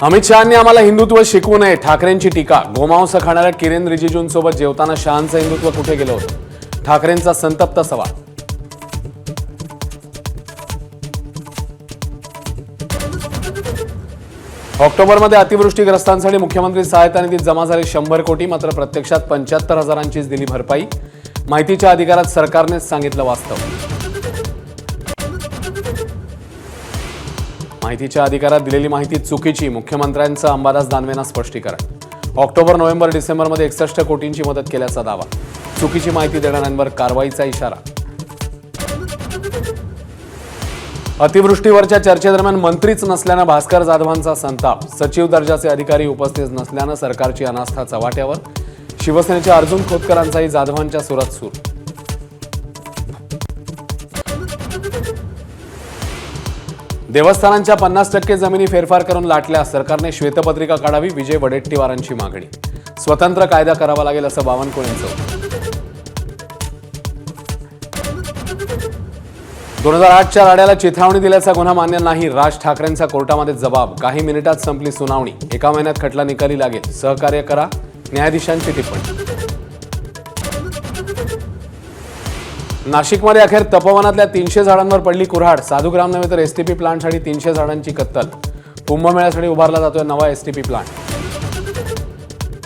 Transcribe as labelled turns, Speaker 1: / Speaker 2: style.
Speaker 1: अमित शहांनी आम्हाला हिंदुत्व शिकवू नये, ठाकरेंची टीका. गोमांस खाणाऱ्या किरेन रिजिजूंसोबत जेवताना शहांचं हिंदुत्व कुठे गेलं होतं? ठाकरेंचा संतप्त सवाल. ऑक्टोबरमध्ये अतिवृष्टीग्रस्तांसाठी मुख्यमंत्री सहायता निधीत जमा झाले 100 कोटी, मात्र प्रत्यक्षात 75,000ंचीच दिली भरपाई. माहितीच्या अधिकारात सरकारनेच सांगितलं वास्तव. माहितीच्या अधिकारात दिलेली माहिती चुकीची, मुख्यमंत्र्यांचं अंबादास दानवेंना स्पष्टीकरण. ऑक्टोबर, नोव्हेंबर, डिसेंबरमध्ये 61 कोटींची मदत केल्याचा दावा. चुकीची माहिती देणाऱ्यांवर कारवाईचा इशारा. अतिवृष्टीवरच्या चर्चेदरम्यान मंत्रीच नसल्यानं भास्कर जाधवांचा संताप. सचिव दर्जाचे अधिकारी उपस्थित नसल्यानं सरकारची अनास्था चव्हाट्यावर. शिवसेनेच्या अर्जुन खोतकरांचाही जाधवांच्या सुरात सूर. देवस्थानांच्या 50% जमिनी फेरफार करून लाटल्या, सरकारने श्वेतपत्रिका काढावी, विजय वडेट्टीवारांची मागणी. स्वतंत्र कायदा करावा लागेल असं बावनकुळेंचं. 2008च्या राड्याला चिथावणी दिल्याचा गुन्हा मान्य नाही, राज ठाकरेंचा कोर्टामध्ये जबाब. काही मिनिटात संपली सुनावणी, 1 महिन्यात खटला निकाली लागेल, सहकार्य करा, न्यायाधीशांची टिप्पणी. नाशिकमध्ये अखेर तपोवनातल्या 300 झाडांवर पडली कुऱ्हाड. साधुग्राम नव्हे तर एसटीपी प्लांटसाठी 300 झाडांची कत्तल. कुंभमेळ्यासाठी उभारला जातोय नवा एसटीपी प्लांट.